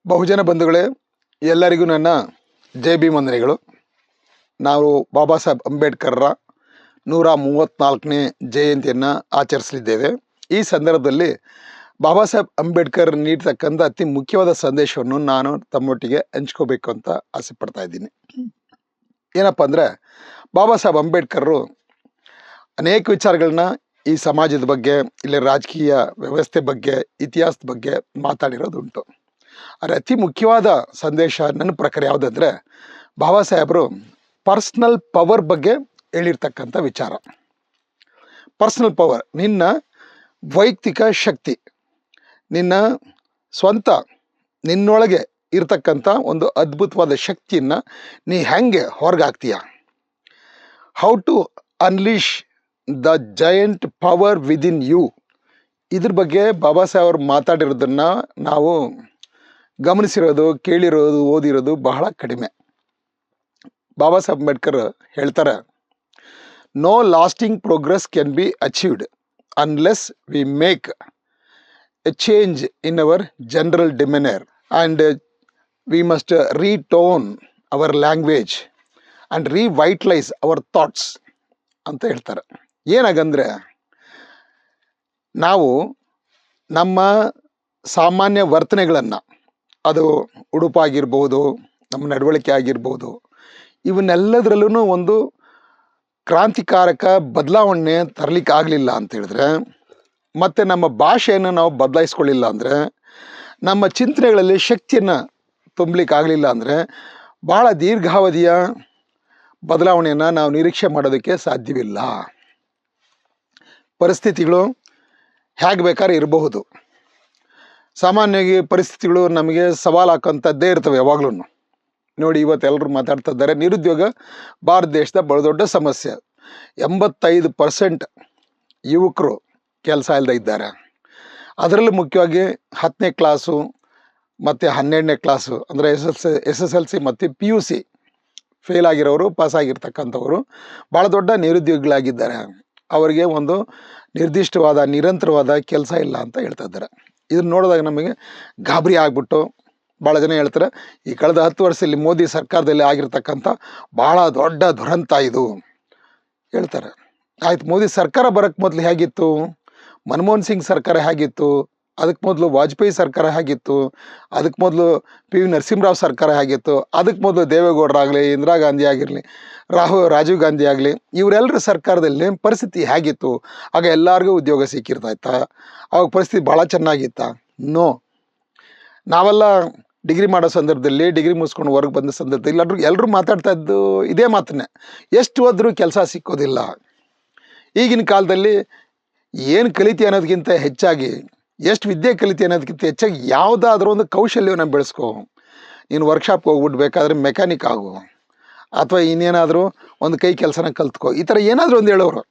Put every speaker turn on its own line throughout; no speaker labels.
ಬಹುಜನ ಬಂಧುಗಳೇ, ಎಲ್ಲರಿಗೂ ನನ್ನ ಜೈ ಭೀಮ್ ವಂದನೆಗಳು. ನಾವು ಬಾಬಾ ಸಾಹೇಬ್ ಅಂಬೇಡ್ಕರ್ರ 134ನೇ ಜಯಂತಿಯನ್ನು ಆಚರಿಸಲಿದ್ದೇವೆ. ಈ ಸಂದರ್ಭದಲ್ಲಿ ಬಾಬಾ ಸಾಹೇಬ್ ಅಂಬೇಡ್ಕರ್ ನೀಡ್ತಕ್ಕಂಥ ಅತಿ ಮುಖ್ಯವಾದ ಸಂದೇಶವನ್ನು ನಾನು ತಮ್ಮೊಟ್ಟಿಗೆ ಹಂಚ್ಕೋಬೇಕು ಅಂತ ಆಸೆ ಪಡ್ತಾ ಇದ್ದೀನಿ. ಏನಪ್ಪ ಅಂದರೆ, ಬಾಬಾ ಸಾಹೇಬ್ ಅಂಬೇಡ್ಕರ್ರು ಅನೇಕ ವಿಚಾರಗಳನ್ನ ಈ ಸಮಾಜದ ಬಗ್ಗೆ, ಇಲ್ಲಿ ರಾಜಕೀಯ ವ್ಯವಸ್ಥೆ ಬಗ್ಗೆ, ಇತಿಹಾಸದ ಬಗ್ಗೆ ಮಾತಾಡಿರೋದುಂಟು. ಆದರೆ ಅತಿ ಮುಖ್ಯವಾದ ಸಂದೇಶ ನನ್ನ ಪ್ರಕಾರ ಯಾವುದಂದರೆ, ಬಾಬಾ ಸಾಹೇಬರು ಪರ್ಸ್ನಲ್ ಪವರ್ ಬಗ್ಗೆ ಹೇಳಿರ್ತಕ್ಕಂಥ ವಿಚಾರ. ಪರ್ಸ್ನಲ್ ಪವರ್, ನಿನ್ನ ವೈಯಕ್ತಿಕ ಶಕ್ತಿ, ನಿನ್ನ ಸ್ವಂತ ನಿನ್ನೊಳಗೆ ಇರ್ತಕ್ಕಂಥ ಒಂದು ಅದ್ಭುತವಾದ ಶಕ್ತಿಯನ್ನು ನೀ ಹೆಂಗೆ ಹೊರಗಾಗ್ತೀಯ, how to unleash the giant power within you. ಇದ್ರ ಬಗ್ಗೆ ಬಾಬಾ ಸಾಹೇಬರು ಮಾತಾಡಿರೋದನ್ನು ನಾವು ಗಮನಿಸಿರೋದು, ಕೇಳಿರೋದು, ಓದಿರೋದು ಬಹಳ ಕಡಿಮೆ. ಬಾಬಾ ಸಾಹೇಬ್ ಅಂಬೇಡ್ಕರ್ ಹೇಳ್ತಾರೆ, no lasting progress can be achieved unless we make a change in our general demeanour and we must retone our language and revitalise our thoughts ಅಂತ ಹೇಳ್ತಾರೆ. ಏನಾಗಂದರೆ, ನಾವು ನಮ್ಮ ಸಾಮಾನ್ಯ ವರ್ತನೆಗಳನ್ನು, ಅದು ಉಡುಪಾಗಿರ್ಬೋದು, ನಮ್ಮ ನಡವಳಿಕೆ ಆಗಿರ್ಬೋದು, ಇವನ್ನೆಲ್ಲದರಲ್ಲೂ ಒಂದು ಕ್ರಾಂತಿಕಾರಕ ಬದಲಾವಣೆ ತರಲಿಕ್ಕೆ ಆಗಲಿಲ್ಲ ಅಂತ ಹೇಳಿದ್ರೆ, ಮತ್ತು ನಮ್ಮ ಭಾಷೆಯನ್ನು ನಾವು ಬದಲಾಯಿಸ್ಕೊಳ್ಳಿಲ್ಲ ಅಂದರೆ, ನಮ್ಮ ಚಿಂತನೆಗಳಲ್ಲಿ ಶಕ್ತಿಯನ್ನು ತುಂಬಲಿಕ್ಕೆ ಆಗಲಿಲ್ಲ ಅಂದರೆ, ಭಾಳ ದೀರ್ಘಾವಧಿಯ ಬದಲಾವಣೆಯನ್ನು ನಾವು ನಿರೀಕ್ಷೆ ಮಾಡೋದಕ್ಕೆ ಸಾಧ್ಯವಿಲ್ಲ. ಪರಿಸ್ಥಿತಿಗಳು ಹೇಗೆ ಬೇಕಾದ್ರೆ ಇರಬಹುದು. ಸಾಮಾನ್ಯವಾಗಿ ಪರಿಸ್ಥಿತಿಗಳು ನಮಗೆ ಸವಾಲು ಹಾಕೋಂಥದ್ದೇ ಇರ್ತವೆ ಯಾವಾಗಲೂ. ನೋಡಿ, ಇವತ್ತು ಎಲ್ಲರೂ ಮಾತಾಡ್ತಾ ಇದ್ದಾರೆ, ನಿರುದ್ಯೋಗ ಭಾರತ ದೇಶದ ಬಹಳ ದೊಡ್ಡ ಸಮಸ್ಯೆ. 85% ಯುವಕರು ಕೆಲಸ ಇಲ್ಲದೆ ಇದ್ದಾರೆ. ಅದರಲ್ಲೂ ಮುಖ್ಯವಾಗಿ 10ನೇ ಕ್ಲಾಸು ಮತ್ತು 12ನೇ ಕ್ಲಾಸು ಅಂದರೆ SSLC ಮತ್ತು PUC ಫೇಲ್ ಆಗಿರೋರು, ಪಾಸ್ ಆಗಿರ್ತಕ್ಕಂಥವರು ಭಾಳ ದೊಡ್ಡ ನಿರುದ್ಯೋಗಿಗಳಾಗಿದ್ದಾರೆ. ಅವರಿಗೆ ಒಂದು ನಿರ್ದಿಷ್ಟವಾದ ನಿರಂತರವಾದ ಕೆಲಸ ಇಲ್ಲ ಅಂತ ಹೇಳ್ತಾ ಇದ್ದಾರೆ. ಇದನ್ನು ನೋಡಿದಾಗ ನಮಗೆ ಗಾಬರಿ ಆಗ್ಬಿಟ್ಟು ಭಾಳ ಜನ ಹೇಳ್ತಾರೆ, ಈ ಕಳೆದ 10 ವರ್ಷದಲ್ಲಿ ಮೋದಿ ಸರ್ಕಾರದಲ್ಲಿ ಆಗಿರ್ತಕ್ಕಂಥ ಭಾಳ ದೊಡ್ಡ ದುರಂತ ಇದು ಹೇಳ್ತಾರೆ. ಆಯ್ತು, ಮೋದಿ ಸರ್ಕಾರ ಬರೋಕ್ಕೆ ಮೊದಲು ಹೇಗಿತ್ತು, ಮನಮೋಹನ್ ಸಿಂಗ್ ಸರ್ಕಾರ ಹೇಗಿತ್ತು, ಅದಕ್ಕೆ ಮೊದಲು ವಾಜಪೇಯಿ ಸರ್ಕಾರ ಹೇಗಿತ್ತು, ಅದಕ್ಕೆ ಮೊದಲು PV ನರಸಿಂಹರಾವ್ ಸರ್ಕಾರ ಹೇಗಿತ್ತು, ಅದಕ್ಕೆ ಮೊದಲು ದೇವೇಗೌಡರಾಗಲಿ, ಇಂದಿರಾ ಗಾಂಧಿ ಆಗಿರಲಿ, ರಾಜೀವ್ ಗಾಂಧಿ ಆಗಲಿ, ಇವರೆಲ್ಲರ ಸರ್ಕಾರದಲ್ಲಿ ಪರಿಸ್ಥಿತಿ ಹೇಗಿತ್ತು, ಆಗ ಎಲ್ಲರಿಗೂ ಉದ್ಯೋಗ ಸಿಕ್ಕಿರ್ತಾಯ್ತಾ, ಅವಾಗ ಪರಿಸ್ಥಿತಿ ಭಾಳ ಚೆನ್ನಾಗಿತ್ತಾ? ನೋ. ನಾವೆಲ್ಲ ಡಿಗ್ರಿ ಮಾಡೋ ಸಂದರ್ಭದಲ್ಲಿ, ಡಿಗ್ರಿ ಮುಗಿಸ್ಕೊಂಡು ಹೊರಗೆ ಬಂದ ಸಂದರ್ಭದಲ್ಲಿ ಎಲ್ಲರೂ ಮಾತಾಡ್ತಾ ಇದ್ದು ಇದೇ ಮಾತನ್ನೇ, ಎಷ್ಟು ಹೋದ್ರೂ ಕೆಲಸ ಸಿಕ್ಕೋದಿಲ್ಲ. ಈಗಿನ ಕಾಲದಲ್ಲಿ ಏನು ಕಲಿತಿ ಅನ್ನೋದಕ್ಕಿಂತ ಹೆಚ್ಚಾಗಿ, ಎಷ್ಟು ವಿದ್ಯೆ ಕಲಿತಿ ಅನ್ನೋದಕ್ಕಿಂತ ಹೆಚ್ಚಾಗಿ ಯಾವುದಾದ್ರೂ ಒಂದು ಕೌಶಲ್ಯವನ್ನು ಬೆಳೆಸ್ಕೊ. ನೀನು ವರ್ಕ್ಶಾಪ್ಗೆ ಹೋಗ್ಬಿಟ್ಟು ಬೇಕಾದರೆ ಮೆಕ್ಯಾನಿಕ್ ಆಗು, ಅಥವಾ ಇನ್ನೇನಾದರೂ ಒಂದು ಕೈ ಕೆಲಸನ ಕಲ್ತ್ಕೋ, ಈ ಥರ ಏನಾದರೂ ಒಂದು ಹೇಳೋರು.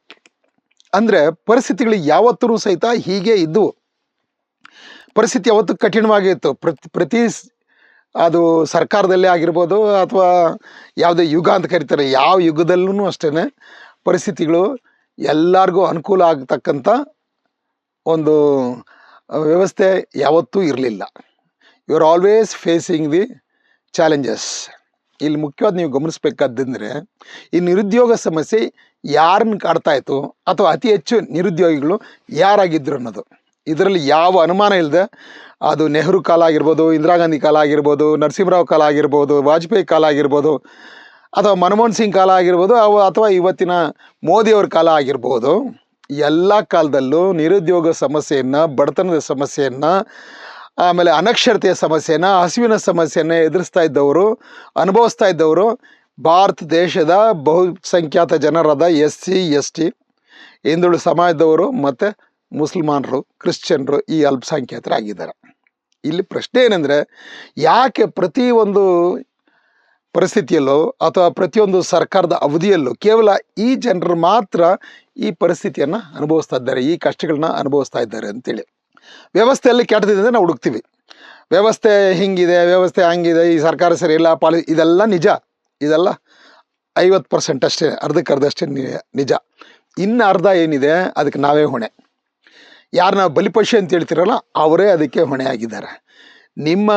ಅಂದರೆ ಪರಿಸ್ಥಿತಿಗಳು ಯಾವತ್ತೂ ಸಹಿತ ಹೀಗೆ ಇದ್ದು, ಪರಿಸ್ಥಿತಿ ಯಾವತ್ತೂ ಕಠಿಣವಾಗಿತ್ತು. ಪ್ರತಿ ಅದು ಸರ್ಕಾರದಲ್ಲೇ ಆಗಿರ್ಬೋದು, ಅಥವಾ ಯಾವುದೇ ಯುಗ ಅಂತ ಕರೀತಾರೆ, ಯಾವ ಯುಗದಲ್ಲೂ ಅಷ್ಟೇ ಪರಿಸ್ಥಿತಿಗಳು ಎಲ್ಲರಿಗೂ ಅನುಕೂಲ ಆಗ್ತಕ್ಕಂಥ ಒಂದು ವ್ಯವಸ್ಥೆ ಯಾವತ್ತೂ ಇರಲಿಲ್ಲ. You are always facing the challenges. ಇಲ್ಲಿ ಮುಖ್ಯವಾದ ನೀವು ಗಮನಿಸ್ಬೇಕಾದಂದರೆ, ಈ ನಿರುದ್ಯೋಗ ಸಮಸ್ಯೆ ಯಾರನ್ನು ಕಾಡ್ತಾ ಇತ್ತು, ಅಥವಾ ಅತಿ ಹೆಚ್ಚು ನಿರುದ್ಯೋಗಿಗಳು ಯಾರಾಗಿದ್ದರು ಅನ್ನೋದು ಇದರಲ್ಲಿ ಯಾವ ಅನುಮಾನ ಇಲ್ಲದೆ, ಅದು ನೆಹರು ಕಾಲ ಆಗಿರ್ಬೋದು, ಇಂದಿರಾ ಗಾಂಧಿ ಕಾಲ ಆಗಿರ್ಬೋದು, ನರಸಿಂಹರಾವ್ ಕಾಲ ಆಗಿರ್ಬೋದು, ವಾಜಪೇಯಿ ಕಾಲ ಆಗಿರ್ಬೋದು, ಅಥವಾ ಮನಮೋಹನ್ ಸಿಂಗ್ ಕಾಲ ಆಗಿರ್ಬೋದು, ಅಥವಾ ಇವತ್ತಿನ ಮೋದಿಯವ್ರ ಕಾಲ ಆಗಿರ್ಬೋದು, ಎಲ್ಲ ಕಾಲದಲ್ಲೂ ನಿರುದ್ಯೋಗ ಸಮಸ್ಯೆಯನ್ನು, ಬಡತನದ ಸಮಸ್ಯೆಯನ್ನು, ಆಮೇಲೆ ಅನಕ್ಷರತೆಯ ಸಮಸ್ಯೆಯನ್ನು, ಹಸಿವಿನ ಸಮಸ್ಯೆಯನ್ನು ಎದುರಿಸ್ತಾ ಇದ್ದವರು, ಅನುಭವಿಸ್ತಾ ಇದ್ದವರು ಭಾರತ ದೇಶದ ಬಹುಸಂಖ್ಯಾತ ಜನರಾದ SC ST, ಹಿಂದುಳಿದ ಸಮಾಜದವರು ಮತ್ತು ಮುಸಲ್ಮಾನರು, ಕ್ರಿಶ್ಚಿಯನ್ರು, ಈ ಅಲ್ಪಸಂಖ್ಯಾತರಾಗಿದ್ದಾರೆ. ಇಲ್ಲಿ ಪ್ರಶ್ನೆ ಏನಂದರೆ, ಯಾಕೆ ಪ್ರತಿಯೊಂದು ಪರಿಸ್ಥಿತಿಯಲ್ಲೋ ಅಥವಾ ಪ್ರತಿಯೊಂದು ಸರ್ಕಾರದ ಅವಧಿಯಲ್ಲೂ ಕೇವಲ ಈ ಜನರು ಮಾತ್ರ ಈ ಪರಿಸ್ಥಿತಿಯನ್ನು ಅನುಭವಿಸ್ತಾ ಇದ್ದಾರೆ, ಈ ಕಷ್ಟಗಳನ್ನ ಅನುಭವಿಸ್ತಾ ಇದ್ದಾರೆ ಅಂತೇಳಿ. ವ್ಯವಸ್ಥೆಯಲ್ಲಿ ಕೆಟ್ಟದಿದೆ ನಾವು ಹುಡುಕ್ತೀವಿ, ವ್ಯವಸ್ಥೆ ಹಿಂಗಿದೆ, ವ್ಯವಸ್ಥೆ ಹಂಗಿದೆ, ಈ ಸರ್ಕಾರ ಸರಿ ಇಲ್ಲ, ಇದೆಲ್ಲ ನಿಜ. ಇದೆಲ್ಲ 50% ಅಷ್ಟೇ, ಅರ್ಧಕ್ಕರ್ಧಷ್ಟೇ ನಿಜ. ಇನ್ನು ಅರ್ಧ ಏನಿದೆ ಅದಕ್ಕೆ ನಾವೇ ಹೊಣೆ. ಯಾರು ನಾವು ಬಲಿಪಶು ಅಂತ ಹೇಳ್ತಿರಲ್ಲ, ಅವರೇ ಅದಕ್ಕೆ ಹೊಣೆ ಆಗಿದ್ದಾರೆ. ನಿಮ್ಮ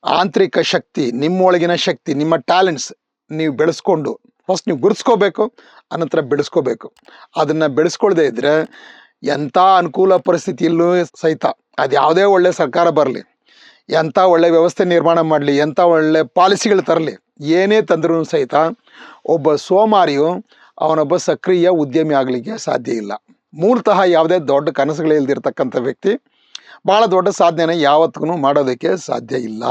ಆಂತರಿಕ ಶಕ್ತಿ, ನಿಮ್ಮೊಳಗಿನ ಶಕ್ತಿ, ನಿಮ್ಮ ಟ್ಯಾಲೆಂಟ್ಸ್ ನೀವು ಬೆಳೆಸ್ಕೊಂಡು ಫಸ್ಟ್ ನೀವು ಗುರುತಿಸ್ಕೋಬೇಕು, ಅನಂತರ ಬೆಳೆಸ್ಕೋಬೇಕು. ಅದನ್ನು ಬೆಳೆಸ್ಕೊಳ್ದೇ ಇದ್ದರೆ ಎಂಥ ಅನುಕೂಲ ಪರಿಸ್ಥಿತಿಯಲ್ಲೂ ಸಹಿತ ಅದು ಯಾವುದೇ ಒಳ್ಳೆ ಸರ್ಕಾರ ಬರಲಿ, ಎಂಥ ಒಳ್ಳೆ ವ್ಯವಸ್ಥೆ ನಿರ್ಮಾಣ ಮಾಡಲಿ, ಎಂಥ ಒಳ್ಳೆ ಪಾಲಿಸಿಗಳು ತರಲಿ, ಏನೇ ತಂದ್ರೂ ಸಹಿತ ಒಬ್ಬ ಸೋಮಾರಿಯು ಅವನೊಬ್ಬ ಸಕ್ರಿಯ ಉದ್ಯಮಿ ಆಗಲಿಕ್ಕೆ ಸಾಧ್ಯ ಇಲ್ಲ. ಮೂಲತಃ ಯಾವುದೇ ದೊಡ್ಡ ಕನಸುಗಳಿಲ್ದಿರ್ತಕ್ಕಂಥ ವ್ಯಕ್ತಿ ಭಾಳ ದೊಡ್ಡ ಸಾಧನೆನ ಯಾವತ್ತೂ ಮಾಡೋದಕ್ಕೆ ಸಾಧ್ಯ ಇಲ್ಲ.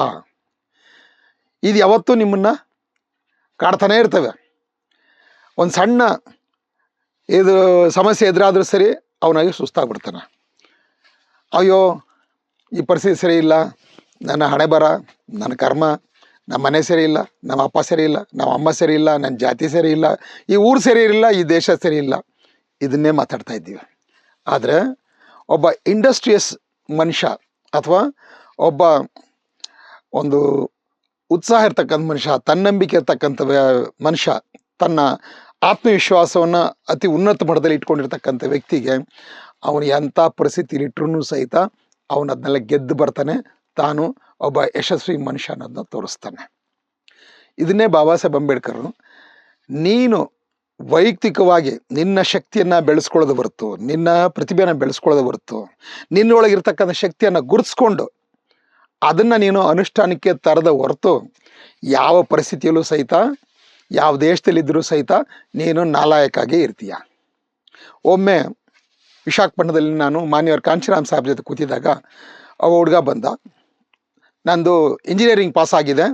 ಇದು ಯಾವತ್ತೂ ನಿಮ್ಮನ್ನು ಕಾಡ್ತಾನೆ ಇರ್ತವೆ. ಒಂದು ಸಣ್ಣ ಇದು ಸಮಸ್ಯೆ ಎದುರಾದರೂ ಸರಿ ಅವನಾಗಿ ಸುಸ್ತಾಗ್ಬಿಡ್ತಾನೆ. ಅಯ್ಯೋ ಈ ಪರಿಸ್ಥಿತಿ ಸರಿ ಇಲ್ಲ, ನನ್ನ ಹಣೆ ಬರ, ನನ್ನ ಕರ್ಮ, ನಮ್ಮ ಮನೆ ಸರಿ ಇಲ್ಲ, ನಮ್ಮ ಅಪ್ಪ ಸರಿ ಇಲ್ಲ, ನಮ್ಮ ಅಮ್ಮ ಸರಿ ಇಲ್ಲ, ನನ್ನ ಜಾತಿ ಸರಿ ಇಲ್ಲ, ಈ ಊರು ಸರಿ ಇಲ್ಲ, ಈ ದೇಶ ಸರಿ ಇಲ್ಲ, ಇದನ್ನೇ ಮಾತಾಡ್ತಾ ಇದ್ದೀವಿ. ಆದರೆ ಒಬ್ಬ ಇಂಡಸ್ಟ್ರಿಯಸ್ ಮನುಷ್ಯ ಅಥವಾ ಒಬ್ಬ ಒಂದು ಉತ್ಸಾಹ ಇರ್ತಕ್ಕಂಥ ಮನುಷ್ಯ, ತನ್ನಂಬಿಕೆ ಇರ್ತಕ್ಕಂಥ ಮನುಷ್ಯ, ತನ್ನ ಆತ್ಮವಿಶ್ವಾಸವನ್ನು ಅತಿ ಉನ್ನತ ಮಟ್ಟದಲ್ಲಿ ಇಟ್ಕೊಂಡಿರ್ತಕ್ಕಂಥ ವ್ಯಕ್ತಿಗೆ ಅವನು ಎಂಥ ಪರಿಸ್ಥಿತಿಲಿಟ್ಟರೂ ಸಹಿತ ಅವನು ಅದನ್ನೆಲ್ಲ ಗೆದ್ದು ಬರ್ತಾನೆ. ತಾನು ಒಬ್ಬ ಯಶಸ್ವಿ ಮನುಷ್ಯ ಅನ್ನೋದನ್ನ ತೋರಿಸ್ತಾನೆ. ಇದನ್ನೇ ಬಾಬಾ ಸಾಹೇಬ್ ಅಂಬೇಡ್ಕರ್ ನೀನು ವೈಯಕ್ತಿಕವಾಗಿ ನಿನ್ನ ಶಕ್ತಿಯನ್ನು ಬೆಳೆಸ್ಕೊಳ್ಳೋದು ಹೊರತು, ನಿನ್ನ ಪ್ರತಿಭೆಯನ್ನು ಬೆಳೆಸ್ಕೊಳ್ಳೋದು ಹೊರತು, ನಿನ್ನೊಳಗಿರ್ತಕ್ಕಂಥ ಶಕ್ತಿಯನ್ನು ಗುರುತಿಸ್ಕೊಂಡು ಅದನ್ನು ನೀನು ಅನುಷ್ಠಾನಕ್ಕೆ ತರದ ಹೊರತು ಯಾವ ಪರಿಸ್ಥಿತಿಯಲ್ಲೂ ಸಹಿತ, ಯಾವ ದೇಶದಲ್ಲಿದ್ದರೂ ಸಹಿತ ನೀನು ನಾಲಾಯಕ್ಕಾಗೇ ಇರ್ತೀಯ. ಒಮ್ಮೆ ವಿಶಾಖಪಟ್ಟಣದಲ್ಲಿ ನಾನು ಮಾನ್ಯವ್ರ ಕಾಂಚಿರಾಮ್ ಸಾಹೇಬ್ ಜೊತೆ ಕೂತಿದ್ದಾಗ ಅವ ಹುಡುಗ ಬಂದ, ನಂದು ಇಂಜಿನಿಯರಿಂಗ್ ಪಾಸ್ ಆಗಿದೆ,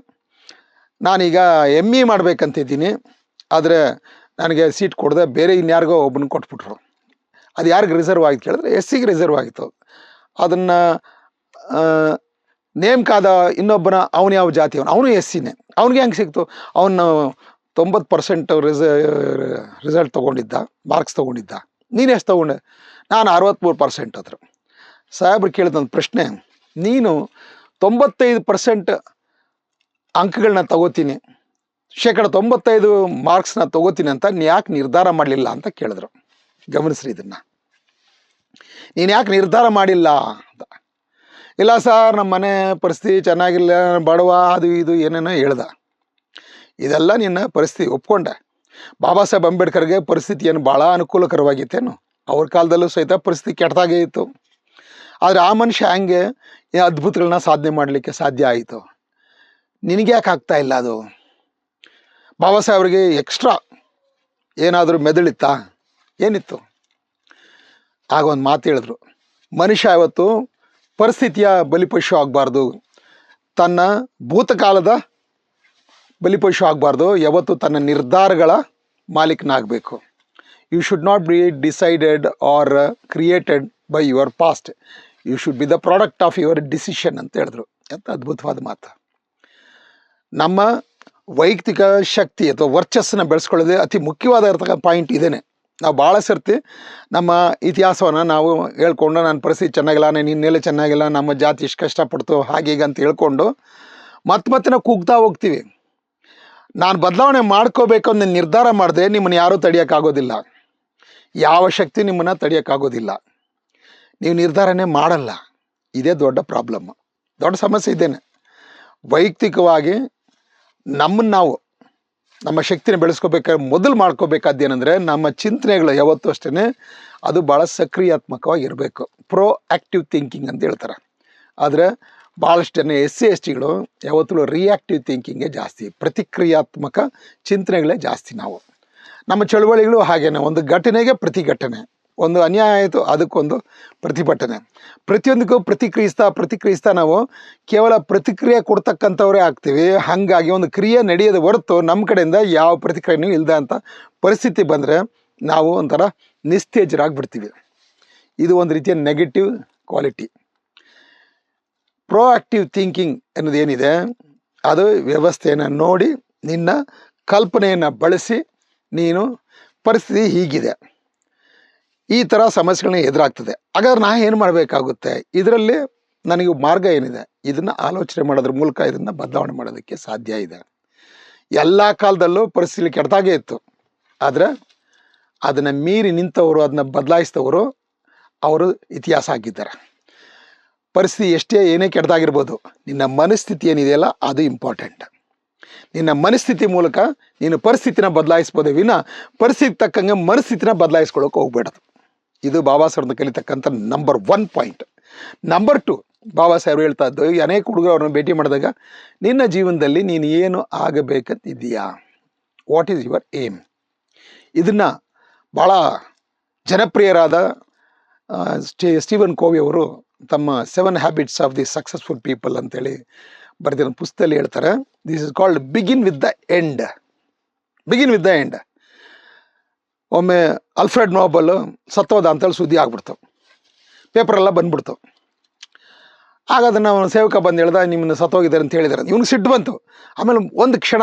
ನಾನೀಗ ME ಮಾಡಬೇಕಂತಿದ್ದೀನಿ, ಆದರೆ ನನಗೆ ಸೀಟ್ ಕೊಡದೆ ಬೇರೆ ಇನ್ಯಾರಿಗೋ ಒಬ್ಬನ ಕೊಟ್ಬಿಟ್ರು. ಅದು ಯಾರಿಗೆ ರಿಸರ್ವ್ ಆಗಿತ್ತು ಕೇಳಿದ್ರೆ SCಗೆ ರಿಸರ್ವ್ ಆಗಿತ್ತು. ಅದನ್ನು ನೇಮಕಾದ ಇನ್ನೊಬ್ಬನ ಅವನು ಯಾವ ಜಾತಿಯವನು, ಅವನು SCನೇ, ಅವನಿಗೆ ಹೆಂಗೆ ಸಿಕ್ತು? ಅವನು 90% ರಿಸಲ್ಟ್ ತೊಗೊಂಡಿದ್ದ, ಮಾರ್ಕ್ಸ್ ತೊಗೊಂಡಿದ್ದ. ನೀನು ಎಷ್ಟು ತೊಗೊಂಡೆ? ನಾನು 63% ಅದ್ರ. ಸಾಹೇಬ್ರು ಕೇಳಿದ ಪ್ರಶ್ನೆ, ನೀನು 95% ಅಂಕಗಳನ್ನ ತಗೋತೀನಿ, 95% ಮಾರ್ಕ್ಸ್ನ ತಗೋತೀನಿ ಅಂತ ಯಾಕೆ ನಿರ್ಧಾರ ಮಾಡಲಿಲ್ಲ ಅಂತ ಕೇಳಿದ್ರು. ಗಮನಿಸ್ರಿ ಇದನ್ನು, ನೀನು ಯಾಕೆ ನಿರ್ಧಾರ ಮಾಡಿಲ್ಲ ಅಂತ. ಇಲ್ಲ ಸರ್, ನಮ್ಮ ಮನೆ ಪರಿಸ್ಥಿತಿ ಚೆನ್ನಾಗಿಲ್ಲ, ಬಡವ, ಅದು ಇದು ಏನೇನೋ ಹೇಳ್ದ. ಇದೆಲ್ಲ ನಿನ್ನ ಪರಿಸ್ಥಿತಿ ಒಪ್ಕೊಂಡೆ. ಬಾಬಾ ಸಾಹೇಬ್ ಅಂಬೇಡ್ಕರ್ಗೆ ಪರಿಸ್ಥಿತಿ ಏನು ಭಾಳ ಅನುಕೂಲಕರವಾಗಿತ್ತೇನು? ಅವ್ರ ಕಾಲದಲ್ಲೂ ಸಹಿತ ಪರಿಸ್ಥಿತಿ ಕೆಟ್ಟದಾಗೇ ಇತ್ತು. ಆದರೆ ಆ ಮನುಷ್ಯ ಹಂಗೆ ಅದ್ಭುತಗಳನ್ನ ಸಾಧನೆ ಮಾಡಲಿಕ್ಕೆ ಸಾಧ್ಯ ಆಯಿತು. ನಿನಗೆ ಯಾಕೆ ಆಗ್ತಾ ಇಲ್ಲ ಅದು? ಬಾಬಾ ಸಾಹೇಬ್ರಿಗೆ ಎಕ್ಸ್ಟ್ರಾ ಏನಾದರೂ ಮೆದುಳಿತ್ತಾ? ಏನಿತ್ತು? ಆಗ ಒಂದು ಮಾತು ಹೇಳಿದ್ರು, ಮನುಷ್ಯ ಇವತ್ತು ಪರಿಸ್ಥಿತಿಯ ಬಲಿಪಶು ಆಗಬಾರ್ದು, ತನ್ನ ಭೂತಕಾಲದ ಬಲಿಪಶು ಆಗಬಾರ್ದು, ಯಾವತ್ತು ತನ್ನ ನಿರ್ಧಾರಗಳ ಮಾಲೀಕನಾಗಬೇಕು. You should not be decided or created by your past, you should be the product of your decision ಅಂತ ಹೇಳಿದ್ರು. ಎಂಥ ಅದ್ಭುತವಾದ ಮಾತು. ನಮ್ಮ ವೈಯಕ್ತಿಕ ಶಕ್ತಿ ಅಥವಾ ವರ್ಚಸ್ಸನ್ನು ಬೆಳೆಸ್ಕೊಳ್ಳೋದೇ ಅತಿ ಮುಖ್ಯವಾದ ಇರ್ತಕ್ಕಂಥ ಪಾಯಿಂಟ್ ಇದೇನೆ. ನಾವು ಭಾಳ ಸರ್ತಿ ನಮ್ಮ ಇತಿಹಾಸವನ್ನು ನಾವು ಹೇಳ್ಕೊಂಡು, ನನ್ನ ಪರಿಸ್ಥಿತಿ ಚೆನ್ನಾಗಿಲ್ಲ, ನಾನು ಇನ್ನೆಲ್ಲ ಚೆನ್ನಾಗಿಲ್ಲ, ನಮ್ಮ ಜಾತಿ ಇಷ್ಟು ಕಷ್ಟಪಡ್ತು, ಹಾಗೆ ಹೀಗೆ ಅಂತ ಹೇಳ್ಕೊಂಡು ಮತ್ತೆ ನಾವು ಕೂಗ್ತಾ ಹೋಗ್ತೀವಿ. ನಾನು ಬದಲಾವಣೆ ಮಾಡ್ಕೋಬೇಕು ಅಂತ ನಿರ್ಧಾರ ಮಾಡಿದೆ, ನಿಮ್ಮನ್ನು ಯಾರೂ ತಡೆಯೋಕ್ಕಾಗೋದಿಲ್ಲ. ಯಾವ ಶಕ್ತಿ ನಿಮ್ಮನ್ನು ತಡೆಯೋಕ್ಕಾಗೋದಿಲ್ಲ. ನೀವು ನಿರ್ಧಾರನೇ ಮಾಡಲ್ಲ. ಇದೇ ದೊಡ್ಡ ಪ್ರಾಬ್ಲಮ್, ದೊಡ್ಡ ಸಮಸ್ಯೆ ಇದ್ದೇನೆ. ವೈಯಕ್ತಿಕವಾಗಿ ನಾವು ನಮ್ಮ ಶಕ್ತಿನ ಬೆಳೆಸ್ಕೋಬೇಕಾದ್ರೆ ಮೊದಲು ಮಾಡ್ಕೋಬೇಕಾದ್ದೇನೆಂದರೆ, ನಮ್ಮ ಚಿಂತನೆಗಳು ಯಾವತ್ತೂ ಅಷ್ಟೇ ಅದು ಭಾಳ ಸಕ್ರಿಯಾತ್ಮಕವಾಗಿರಬೇಕು. ಪ್ರೋ ಆ್ಯಕ್ಟಿವ್ ಥಿಂಕಿಂಗ್ ಅಂತ ಹೇಳ್ತಾರೆ. ಆದರೆ ಭಾಳಷ್ಟು ಜನ SC/STಗಳು ಯಾವತ್ತೂ ರಿಯಾಕ್ಟಿವ್ ಥಿಂಕಿಂಗೇ ಜಾಸ್ತಿ, ಪ್ರತಿಕ್ರಿಯಾತ್ಮಕ ಚಿಂತನೆಗಳೇ ಜಾಸ್ತಿ. ನಾವು ನಮ್ಮ ಚಳುವಳಿಗಳು ಹಾಗೇನೆ, ಒಂದು ಘಟನೆಗೆ ಪ್ರತಿಘಟನೆ, ಒಂದು ಅನ್ಯಾಯ ಆಯಿತು ಅದಕ್ಕೊಂದು ಪ್ರತಿಭಟನೆ, ಪ್ರತಿಯೊಂದಕ್ಕೂ ಪ್ರತಿಕ್ರಿಯಿಸ್ತಾ ನಾವು ಕೇವಲ ಪ್ರತಿಕ್ರಿಯೆ ಕೊಡ್ತಕ್ಕಂಥವರೇ ಆಗ್ತೀವಿ. ಹಾಗಾಗಿ ಒಂದು ಕ್ರಿಯೆ ನಡೆಯೋದು ಹೊರತು ನಮ್ಮ ಕಡೆಯಿಂದ ಯಾವ ಪ್ರತಿಕ್ರಿಯೆನೂ ಇಲ್ಲದ ಅಂತ ಪರಿಸ್ಥಿತಿ ಬಂದರೆ ನಾವು ಒಂಥರ ನಿಸ್ತೇಜರಾಗ್ಬಿಡ್ತೀವಿ. ಇದು ಒಂದು ರೀತಿಯ ನೆಗೆಟಿವ್ ಕ್ವಾಲಿಟಿ. ಪ್ರೋಆಕ್ಟಿವ್ ಥಿಂಕಿಂಗ್ ಅನ್ನೋದೇನಿದೆ, ಅದು ವ್ಯವಸ್ಥೆಯನ್ನು ನೋಡಿ ನಿನ್ನ ಕಲ್ಪನೆಯನ್ನು ಬಳಸಿ ನೀನು ಪರಿಸ್ಥಿತಿ ಹೀಗಿದೆ, ಈ ಥರ ಸಮಸ್ಯೆಗಳನ್ನ ಎದುರಾಗ್ತದೆ, ಹಾಗಾದ್ರೆ ನಾ ಏನು ಮಾಡಬೇಕಾಗುತ್ತೆ, ಇದರಲ್ಲಿ ನನಗೆ ಮಾರ್ಗ ಏನಿದೆ, ಇದನ್ನು ಆಲೋಚನೆ ಮಾಡೋದ್ರ ಮೂಲಕ ಇದನ್ನು ಬದಲಾವಣೆ ಮಾಡೋದಕ್ಕೆ ಸಾಧ್ಯ ಇದೆ. ಎಲ್ಲ ಕಾಲದಲ್ಲೂ ಪರಿಸ್ಥಿತಿ ಕೆಟ್ಟದಾಗೇ ಇತ್ತು, ಆದರೆ ಅದನ್ನು ಮೀರಿ ನಿಂತವರು, ಅದನ್ನು ಬದಲಾಯಿಸಿದವರು ಅವರು ಇತಿಹಾಸ ಆಗಿದ್ದಾರೆ. ಪರಿಸ್ಥಿತಿ ಎಷ್ಟೇ ಏನೇ ಕೆಟ್ಟದಾಗಿರ್ಬೋದು, ನಿನ್ನ ಮನಸ್ಥಿತಿ ಏನಿದೆಯಲ್ಲ ಅದು ಇಂಪಾರ್ಟೆಂಟ್. ನಿನ್ನ ಮನಸ್ಥಿತಿ ಮೂಲಕ ನೀನು ಪರಿಸ್ಥಿತಿನ ಬದಲಾಯಿಸ್ಬೋದೇ ವಿನ ಪರಿಸ್ಥಿತಿ ತಕ್ಕಂಗೆ ಮನಸ್ಥಿತಿನ ಬದಲಾಯಿಸ್ಕೊಳ್ಳೋಕೆ ಹೋಗ್ಬೇಡದು. ಇದು ಬಾಬಾ ಸಾಹೇಬ್ನ ಕಲಿತಕ್ಕಂಥ ನಂಬರ್ 1 ಪಾಯಿಂಟ್. ನಂಬರ್ 2, ಬಾಬಾ ಸಾಹೇಬ್ರು ಹೇಳ್ತಾ ಇದ್ದು, ಈ ಅನೇಕ ಹುಡುಗರು ಅವ್ರನ್ನ ಭೇಟಿ ಮಾಡಿದಾಗ, ನಿನ್ನ ಜೀವನದಲ್ಲಿ ನೀನು ಏನು ಆಗಬೇಕಂತಿದೆಯಾ, ವಾಟ್ ಈಸ್ ಯುವರ್ ಏಮ್? ಇದನ್ನು ಭಾಳ ಜನಪ್ರಿಯರಾದ ಸ್ಟೀವನ್ ಕೋವಿ ಅವರು ತಮ್ಮ 7 habits of the successful people ಅಂತೇಳಿ ಬರೆದಿರೋ ಪುಸ್ತಕದಲ್ಲಿ ಹೇಳ್ತಾರೆ, this is called begin with the end. Begin with the end. ಒಮ್ಮೆ ಅಲ್ಫ್ರೆಡ್ ನೋಬಲ್ ಸತ್ತೋದ ಅಂತೇಳಿ ಸುದ್ದಿ ಆಗ್ಬಿಡ್ತು, ಪೇಪರೆಲ್ಲ ಬಂದ್ಬಿಡ್ತು. ಆಗ ಅದನ್ನು ಅವನು ಸೇವಕ ಬಂದು ಹೇಳ್ದ, ನಿಮ್ಮನ್ನು ಸತ್ತೋಗಿದ್ದಾರೆ ಅಂತ ಹೇಳಿದ್ದಾರೆ. ಇವ್ನಿಗೆ ಸಿಟ್ಟು ಬಂತು. ಆಮೇಲೆ ಒಂದು ಕ್ಷಣ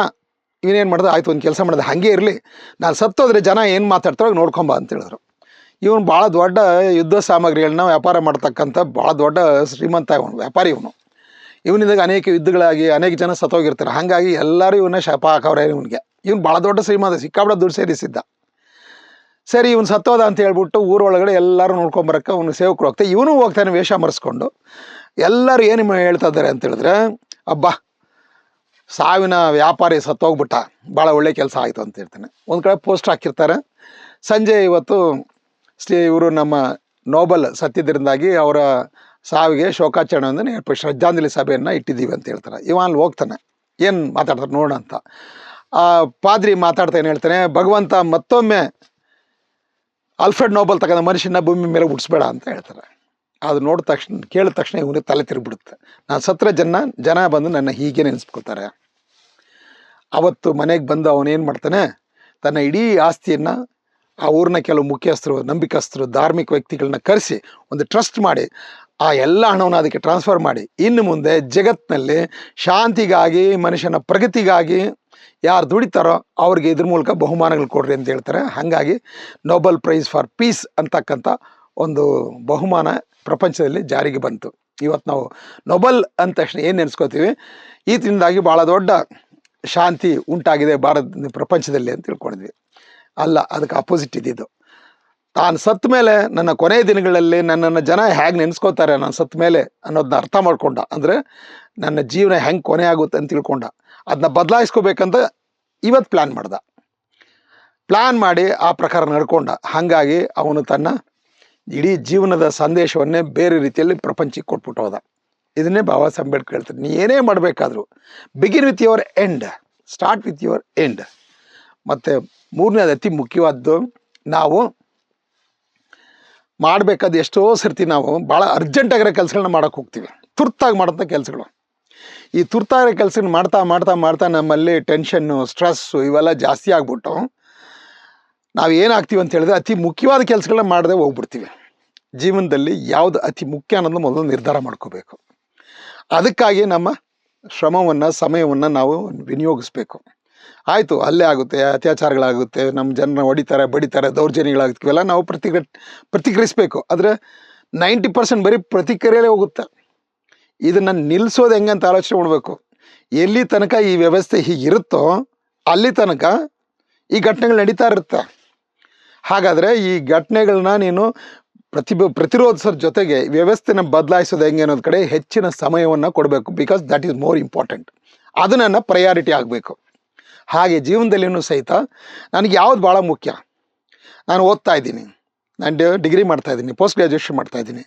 ಇವನೇನು ಮಾಡ್ದೆ, ಆಯಿತು ಒಂದು ಕೆಲಸ ಮಾಡಿದೆ, ಹಾಗೆ ಇರಲಿ, ನಾನು ಸತ್ತೋದ್ರೆ ಜನ ಏನು ಮಾತಾಡ್ತಾರೋ ನೋಡ್ಕೊಂಬ ಅಂತ ಹೇಳಿದ್ರು. ಇವನು ಭಾಳ ದೊಡ್ಡ ಯುದ್ಧ ಸಾಮಗ್ರಿಗಳನ್ನ ವ್ಯಾಪಾರ ಮಾಡ್ತಕ್ಕಂಥ ಭಾಳ ದೊಡ್ಡ ಶ್ರೀಮಂತ ಇವನು, ವ್ಯಾಪಾರಿ ಇವನು. ಇವನಿಂದಾಗ ಅನೇಕ ಯುದ್ಧಗಳಾಗಿ ಅನೇಕ ಜನ ಸತ್ತೋಗಿರ್ತಾರೆ. ಹಾಗಾಗಿ ಎಲ್ಲರೂ ಇವನ್ನ ಶಾಪ ಹಾಕವ್ರೆ ಇವನಿಗೆ. ಇವನು ಭಾಳ ದೊಡ್ಡ ಶ್ರೀಮಂತ, ಸಿಕ್ಕಾಬಿಡ ದುಡ್ಡು ಸೇರಿಸಿದ್ದ. ಸರಿ, ಇವನು ಸತ್ತೋದ ಅಂತ ಹೇಳ್ಬಿಟ್ಟು ಊರೊಳಗಡೆ ಎಲ್ಲರೂ ನೋಡ್ಕೊಂಬರಕ್ಕೆ ಅವನು ಸೇವಕರು ಹೋಗ್ತಾರೆ. ಇವನು ಹೋಗ್ತಾನೆ ವೇಷ ಮರೆಸ್ಕೊಂಡು. ಎಲ್ಲರೂ ಏನು ಹೇಳ್ತಾ ಇದ್ದಾರೆ ಅಂತ ಹೇಳಿದ್ರೆ, ಅಬ್ಬಾ ಸಾವಿನ ವ್ಯಾಪಾರಿ ಸತ್ತೋಗ್ಬಿಟ್ಟ, ಭಾಳ ಒಳ್ಳೆ ಕೆಲಸ ಆಯಿತು ಅಂತ ಹೇಳ್ತಾನೆ. ಒಂದು ಕಡೆ ಪೋಸ್ಟ್ ಹಾಕಿರ್ತಾರೆ, ಸಂಜೆ ಇವತ್ತು ಇವರು ನಮ್ಮ ನೋಬಲ್ ಸತ್ತಿದ್ದರಿಂದಾಗಿ ಅವರ ಸಾವಿಗೆ ಶೋಕಾಚರಣೆಯನ್ನು ಶ್ರದ್ಧಾಂಜಲಿ ಸಭೆಯನ್ನು ಇಟ್ಟಿದ್ದೀವಿ ಅಂತ ಹೇಳ್ತಾರೆ. ಇವ ಅಲ್ಲಿ ಹೋಗ್ತಾನೆ, ಏನು ಮಾತಾಡ್ತಾರೆ ನೋಡೋಣ ಅಂತ. ಆ ಪಾದ್ರಿ ಮಾತಾಡ್ತಾ ಏನು ಹೇಳ್ತಾನೆ, ಭಗವಂತ ಮತ್ತೊಮ್ಮೆ ಆಲ್ಫ್ರೆಡ್ ನೋಬಲ್ ತಗೊಂಡ ಮನುಷ್ಯನ ಭೂಮಿ ಮೇಲೆ ಹುಟ್ಟಿಸ್ಬೇಡ ಅಂತ ಹೇಳ್ತಾರೆ. ಅದು ನೋಡಿದ ತಕ್ಷಣ, ಕೇಳಿದ ತಕ್ಷಣ ಇವನಿಗೆ ತಲೆ ತಿರುಗಿಬಿಡುತ್ತೆ. ನಾನು ಸತ್ರ ಜನ ಬಂದು ನನ್ನ ಹೀಗೆ ನೆನೆಸ್ಕೊತಾರೆ. ಅವತ್ತು ಮನೆಗೆ ಬಂದು ಅವನೇನು ಮಾಡ್ತಾನೆ, ತನ್ನ ಇಡೀ ಆಸ್ತಿಯನ್ನು ಆ ಊರಿನ ಕೆಲವು ಮುಖ್ಯಸ್ಥರು, ನಂಬಿಕಸ್ಥರು, ಧಾರ್ಮಿಕ ವ್ಯಕ್ತಿಗಳನ್ನ ಕರೆಸಿ ಒಂದು ಟ್ರಸ್ಟ್ ಮಾಡಿ ಆ ಎಲ್ಲ ಹಣವನ್ನು ಅದಕ್ಕೆ ಟ್ರಾನ್ಸ್ಫರ್ ಮಾಡಿ, ಇನ್ನು ಮುಂದೆ ಜಗತ್ತಿನಲ್ಲಿ ಶಾಂತಿಗಾಗಿ, ಮನುಷ್ಯನ ಪ್ರಗತಿಗಾಗಿ ಯಾರು ದುಡಿತಾರೋ ಅವ್ರಿಗೆ ಇದ್ರ ಮೂಲಕ ಬಹುಮಾನಗಳು ಕೊಡ್ರಿ ಅಂತ ಹೇಳ್ತಾರೆ. ಹಾಗಾಗಿ ನೊಬೆಲ್ ಪ್ರೈಸ್ ಫಾರ್ ಪೀಸ್ ಅಂತಕ್ಕಂಥ ಒಂದು ಬಹುಮಾನ ಪ್ರಪಂಚದಲ್ಲಿ ಜಾರಿಗೆ ಬಂತು. ಇವತ್ತು ನಾವು ನೊಬೆಲ್ ಅಂದ ತಕ್ಷಣ ಏನು ನೆನೆಸ್ಕೋತೀವಿ, ಈತನಿಂದಾಗಿ ಭಾಳ ದೊಡ್ಡ ಶಾಂತಿ ಉಂಟಾಗಿದೆ ಪ್ರಪಂಚದಲ್ಲಿ ಅಂತ ತಿಳ್ಕೊಂಡಿದ್ವಿ. ಅಲ್ಲ, ಅದಕ್ಕೆ ಅಪೋಸಿಟ್ ಇದ್ದಿದ್ದು. ತಾನು ಸತ್ತ ಮೇಲೆ ನನ್ನ ಕೊನೆಯ ದಿನಗಳಲ್ಲಿ ನನ್ನನ್ನು ಜನ ಹೇಗೆ ನೆನೆಸ್ಕೋತಾರೆ ನಾನು ಸತ್ತ ಮೇಲೆ ಅನ್ನೋದನ್ನ ಅರ್ಥ ಮಾಡ್ಕೊಂಡ. ಅಂದರೆ ನನ್ನ ಜೀವನ ಹೆಂಗೆ ಕೊನೆ ಆಗುತ್ತೆ ಅಂತ ತಿಳ್ಕೊಂಡ. ಅದನ್ನ ಬದಲಾಯಿಸ್ಕೋಬೇಕಂತ ಇವತ್ತು ಪ್ಲ್ಯಾನ್ ಮಾಡಿ ಆ ಪ್ರಕಾರ ನಡ್ಕೊಂಡ. ಹಾಗಾಗಿ ಅವನು ತನ್ನ ಇಡೀ ಜೀವನದ ಸಂದೇಶವನ್ನೇ ಬೇರೆ ರೀತಿಯಲ್ಲಿ ಪ್ರಪಂಚಕ್ಕೆ ಕೊಟ್ಬಿಟ್ಟು ಹೋದ. ಇದನ್ನೇ ಬಾಬಾ ಸಾಹೇಬ್ ಅಂಬೇಡ್ಕರ್ ಹೇಳ್ತಾರೆ, ನೀ ಏನೇ ಮಾಡಬೇಕಾದ್ರೂ begin with your end, start with your end. ಮತ್ತು ಮೂರನೇದು ಅತಿ ಮುಖ್ಯವಾದ್ದು, ನಾವು ಮಾಡಬೇಕಾದ ಎಷ್ಟೋ ಸರ್ತಿ ನಾವು ಭಾಳ ಅರ್ಜೆಂಟಾಗಿರೋ ಕೆಲಸಗಳನ್ನ ಮಾಡೋಕ್ಕೆ ಹೋಗ್ತೀವಿ, ತುರ್ತಾಗಿ ಮಾಡೋಂಥ ಕೆಲಸಗಳು. ಈ ತುರ್ತಾಗಿರೋ ಕೆಲಸಗಳನ್ನ ಮಾಡ್ತಾ ನಮ್ಮಲ್ಲಿ ಟೆನ್ಷನ್ನು, ಸ್ಟ್ರೆಸ್ಸು ಇವೆಲ್ಲ ಜಾಸ್ತಿ ಆಗ್ಬಿಟ್ಟು ನಾವು ಏನಾಗ್ತೀವಿ ಅಂತ ಹೇಳಿದ್ರೆ ಅತಿ ಮುಖ್ಯವಾದ ಕೆಲಸಗಳನ್ನ ಮಾಡದೆ ಹೋಗ್ಬಿಡ್ತೀವಿ. ಜೀವನದಲ್ಲಿ ಯಾವುದು ಅತಿ ಮುಖ್ಯ ಅನ್ನೋದನ್ನ ಮೊದಲು ನಿರ್ಧಾರ ಮಾಡ್ಕೋಬೇಕು. ಅದಕ್ಕಾಗಿ ನಮ್ಮ ಶ್ರಮವನ್ನು, ಸಮಯವನ್ನು ನಾವು ವಿನಿಯೋಗಿಸ್ಬೇಕು. ಆಯಿತು, ಅಲ್ಲೇ ಆಗುತ್ತೆ, ಅತ್ಯಾಚಾರಗಳಾಗುತ್ತೆ, ನಮ್ಮ ಜನರನ್ನ ಹೊಡಿತಾರೆ, ಬಡಿತಾರೆ, ದೌರ್ಜನ್ಯಗಳಾಗುತ್ತೆ, ಇವೆಲ್ಲ ನಾವು ಪ್ರತಿಕ್ರಿಯಿಸ್ಬೇಕು. ಆದರೆ 90% ಬರೀ ಪ್ರತಿಕ್ರಿಯೆಯಲ್ಲೇ ಹೋಗುತ್ತೆ. ಇದನ್ನು ನಿಲ್ಲಿಸೋದು ಹೆಂಗೆ ಅಂತ ಆಲೋಚನೆ ಮಾಡಬೇಕು. ಎಲ್ಲಿ ತನಕ ಈ ವ್ಯವಸ್ಥೆ ಹೀಗಿರುತ್ತೋ ಅಲ್ಲಿ ತನಕ ಈ ಘಟನೆಗಳು ನಡೀತಾ ಇರುತ್ತೆ. ಹಾಗಾದರೆ ಈ ಘಟನೆಗಳನ್ನ ನೀನು ಪ್ರತಿರೋಧಿಸೋದ್ರ ಜೊತೆಗೆ ವ್ಯವಸ್ಥೆನ ಬದಲಾಯಿಸೋದು ಹೆಂಗೆ ಅನ್ನೋದು ಕಡೆ ಹೆಚ್ಚಿನ ಸಮಯವನ್ನು ಕೊಡಬೇಕು. Because that is more important. ಅದು ನನ್ನ ಪ್ರಯಾರಿಟಿ ಆಗಬೇಕು. ಹಾಗೆ ಜೀವನದಲ್ಲಿನೂ ಸಹಿತ ನನಗೆ ಯಾವುದು ಭಾಳ ಮುಖ್ಯ, ನಾನು ಓದ್ತಾ ಇದ್ದೀನಿ, ನಾನು ಡಿಗ್ರಿ ಮಾಡ್ತಾಯಿದ್ದೀನಿ, ಪೋಸ್ಟ್ ಗ್ರ್ಯಾಜುಯೇಷನ್ ಮಾಡ್ತಾಯಿದ್ದೀನಿ.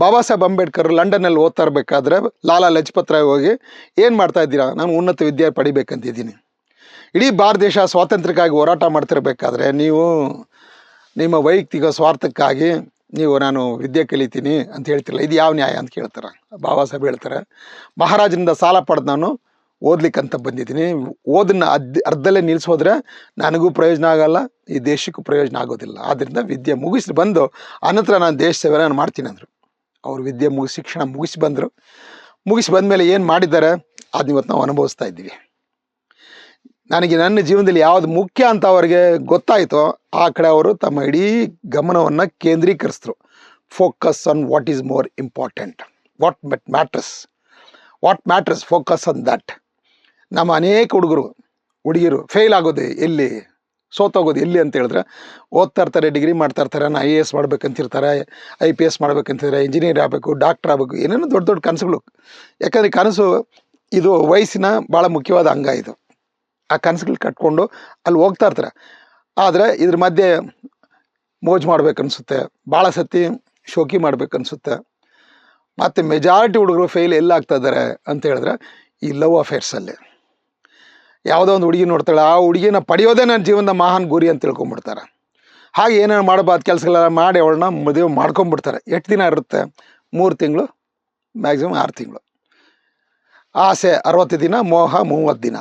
ಬಾಬಾ ಸಾಹೇಬ್ ಅಂಬೇಡ್ಕರ್ ಲಂಡನ್ನಲ್ಲಿ ಓದ್ತಾ ಇರಬೇಕಾದ್ರೆ ಲಾಲಾ ಲಜಪತ್ ರಾಯ್ ಹೋಗಿ ಏನು ಮಾಡ್ತಾ ಇದ್ದೀರಾ, ನಾನು ಉನ್ನತ ವಿದ್ಯೆ ಪಡಿಬೇಕಂತಿದ್ದೀನಿ. ಇಡೀ ಭಾರತ ದೇಶ ಸ್ವಾತಂತ್ರ್ಯಕ್ಕಾಗಿ ಹೋರಾಟ ಮಾಡ್ತಿರ್ಬೇಕಾದ್ರೆ ನೀವು ನಿಮ್ಮ ವೈಯಕ್ತಿಕ ಸ್ವಾರ್ಥಕ್ಕಾಗಿ ನಾನು ವಿದ್ಯೆ ಕಲಿತೀನಿ ಅಂತ ಹೇಳ್ತಿರಲ್ಲ, ಇದು ಯಾವ ನ್ಯಾಯ ಅಂತ ಕೇಳ್ತಾರೆ. ಬಾಬಾ ಸಾಹೇಬ್ ಹೇಳ್ತಾರೆ, ಮಹಾರಾಜನಿಂದ ಸಾಲ ಪಡೆದು ನಾನು ಓದ್ಲಿಕ್ಕಂತ ಬಂದಿದ್ದೀನಿ, ಓದನ್ನ ಅರ್ಧಲ್ಲೇ ನಿಲ್ಲಿಸೋದ್ರೆ ನನಗೂ ಪ್ರಯೋಜನ ಆಗಲ್ಲ, ಈ ದೇಶಕ್ಕೂ ಪ್ರಯೋಜನ ಆಗೋದಿಲ್ಲ. ಆದ್ದರಿಂದ ವಿದ್ಯೆ ಮುಗಿಸಿ ಬಂದು ಅನಂತರ ನಾನು ದೇಶ ಸೇವೆ ನಾನು ಮಾಡ್ತೀನಿ ಅಂದರು. ಅವರು ವಿದ್ಯೆ ಶಿಕ್ಷಣ ಮುಗಿಸಿ ಬಂದಮೇಲೆ ಏನು ಮಾಡಿದ್ದಾರೆ ಅದನ್ನ ಇವತ್ತು ನಾವು ಅನುಭವಿಸ್ತಾ ಇದ್ದೀವಿ. ನನಗೆ ನನ್ನ ಜೀವನದಲ್ಲಿ ಯಾವುದು ಮುಖ್ಯ ಅಂತ ಅವರಿಗೆ ಗೊತ್ತಾಯಿತೋ ಆ ಕಡೆ ಅವರು ತಮ್ಮ ಇಡೀ ಗಮನವನ್ನು ಕೇಂದ್ರೀಕರಿಸಿದ್ರು. Focus on what is more important, what matters, focus on that. ನಮ್ಮ ಅನೇಕ ಹುಡುಗಿಯರು ಫೇಲ್ ಆಗೋದು ಎಲ್ಲಿ, ಸೋತೋಗೋದು. ಎಲ್ಲಿ ಅಂತ ಹೇಳಿದ್ರೆ ಓದ್ತಾ ಇರ್ತಾರೆ, ಡಿಗ್ರಿ ಮಾಡ್ತಾ ಇರ್ತಾರೆ, ನಾನು IAS ಮಾಡ್ಬೇಕಂತಿರ್ತಾರೆ, IPS ಮಾಡ್ಬೇಕಂತಿರ್ತಾರೆ, ಇಂಜಿನಿಯರ್ ಆಗಬೇಕು, ಡಾಕ್ಟರ್ ಆಗಬೇಕು, ಏನೇನೋ ದೊಡ್ಡ ದೊಡ್ಡ ಕನಸುಗಳು. ಯಾಕಂದರೆ ಕನಸು ಇದು ವಯಸ್ಸಿನ ಭಾಳ ಮುಖ್ಯವಾದ ಅಂಗ ಇದು. ಆ ಕನಸುಗಳು ಕಟ್ಕೊಂಡು ಅಲ್ಲಿ ಹೋಗ್ತಾ ಇರ್ತಾರೆ. ಆದರೆ ಇದ್ರ ಮಧ್ಯೆ ಮೋಜು ಮಾಡ್ಬೇಕನ್ಸುತ್ತೆ, ಭಾಳ ಸತಿ ಶೋಕಿ ಮಾಡ್ಬೇಕನ್ಸುತ್ತೆ. ಮತ್ತು ಮೆಜಾರಿಟಿ ಹುಡುಗರು ಫೇಲ್ ಎಲ್ಲಾಗ್ತಾ ಇದ್ದಾರೆ ಅಂತ ಹೇಳಿದ್ರೆ ಈ ಲವ್ ಅಫೇರ್ಸಲ್ಲಿ. ಯಾವುದೋ ಒಂದು ಹುಡುಗಿ ನೋಡ್ತಾಳೆ, ಆ ಹುಡುಗಿನ ಪಡೆಯೋದೇ ನನ್ನ ಜೀವನದ ಮಹಾನ್ ಗುರಿ ಅಂತ ತಿಳ್ಕೊಂಬಿಡ್ತಾರೆ. ಹಾಗೆ ಏನೇನು ಮಾಡಬಾರ್ದು ಕೆಲಸಗಳೆಲ್ಲ ಮಾಡಿ ಅವಳನ್ನ ಮದುವೆ ಮಾಡ್ಕೊಂಬಿಡ್ತಾರೆ. ಎಷ್ಟು ದಿನ ಇರುತ್ತೆ? 3 ತಿಂಗಳು, ಮ್ಯಾಕ್ಸಿಮಮ್ 6 ತಿಂಗಳು. ಆಸೆ 60 ದಿನ, ಮೋಹ 30 ದಿನ.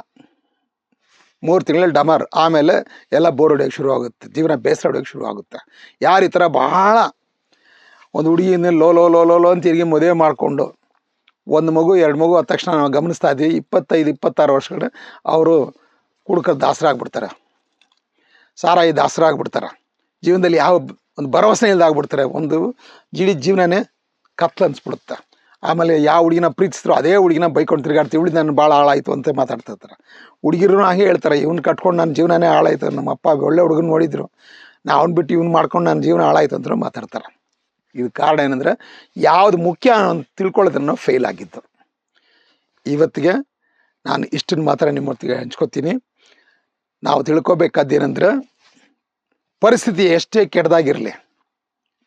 3 ತಿಂಗಳಲ್ಲಿ ಡಮರ್. ಆಮೇಲೆ ಎಲ್ಲ ಬೋರ್ ಹೊಡೆಯೋಕ್ಕೆ ಶುರು ಆಗುತ್ತೆ, ಜೀವನ ಬೇಸರ ಹೊಡೆಯೋಕ್ಕೆ ಶುರು ಆಗುತ್ತೆ. ಯಾರು ಈ ಥರ ಭಾಳ ಒಂದು ಹುಡುಗಿಯಿಂದ ಲೋ ಲೋ ಲೋ ಲೋ ಲೋ ಅಂತ ತಿರುಗಿ ಮದುವೆ ಮಾಡಿಕೊಂಡು 1 ಮಗು 2 ಮಗು ಆದ ತಕ್ಷಣ ನಾವು ಗಮನಿಸ್ತಾ ಇದ್ದೀವಿ, 25-26 ವರ್ಷಗಳ ಅವರು ಕುಡ್ಕದ ದಾಸರಾಗ್ಬಿಡ್ತಾರೆ, ಸಾರಾಯಿ ದಾಸರಾಗ್ಬಿಡ್ತಾರೆ. ಜೀವನದಲ್ಲಿ ಯಾವ ಒಂದು ಭರವಸೆ ಇಲ್ದಾಗ್ಬಿಡ್ತಾರೆ. ಒಂದು ಜೀವನನೇ ಕತ್ಲು ಅನ್ಸ್ಬಿಡುತ್ತೆ. ಆಮೇಲೆ ಯಾವ ಹುಡುಗಿನ ಪ್ರೀತಿಸಿದ್ರು ಅದೇ ಹುಡುಗಿನ ಬೈಕೊಂಡು ತಿರುಗಾಡ್ತೀವಿ, ಹುಡುಗಿ ನನ್ನ ಭಾಳ ಹಾಳಾಯಿತು ಅಂತ ಮಾತಾಡ್ತಾ ಇರ್ತಾರೆ. ಹುಡುಗಿರು ಹಾಗೆ ಹೇಳ್ತಾರೆ, ಇವ್ನು ಕಟ್ಕೊಂಡು ನನ್ನ ಜೀವನನೇ ಹಾಳಾಯ್ತು, ನಮ್ಮ ಅಪ್ಪ ಒಳ್ಳೆ ಹುಡುಗನ ನೋಡಿದ್ರು, ನಾ ಅವ್ನು ಬಿಟ್ಟು ಇವ್ನು ಮಾಡ್ಕೊಂಡು ನನ್ನ ಜೀವನ ಹಾಳಾಯ್ತು ಅಂತ ಮಾತಾಡ್ತಾರೆ. ಇದು ಕಾರಣ ಏನಂದರೆ ಯಾವುದು ಮುಖ್ಯ ಅಂತ ತಿಳ್ಕೊಳ್ಳೋದನ್ನು ಫೇಲ್ ಆಗಿದ್ದು. ಇವತ್ತಿಗೆ ನಾನು ಇಷ್ಟನ್ನು ಮಾತ್ರ ನಿಮ್ಮೊತ್ತಿಗೆ ಹಂಚ್ಕೋತೀನಿ. ನಾವು ತಿಳ್ಕೊಬೇಕಾದ್ದೇನೆಂದ್ರೆ, ಪರಿಸ್ಥಿತಿ ಎಷ್ಟೇ ಕೆಟ್ಟದಾಗಿರಲಿ,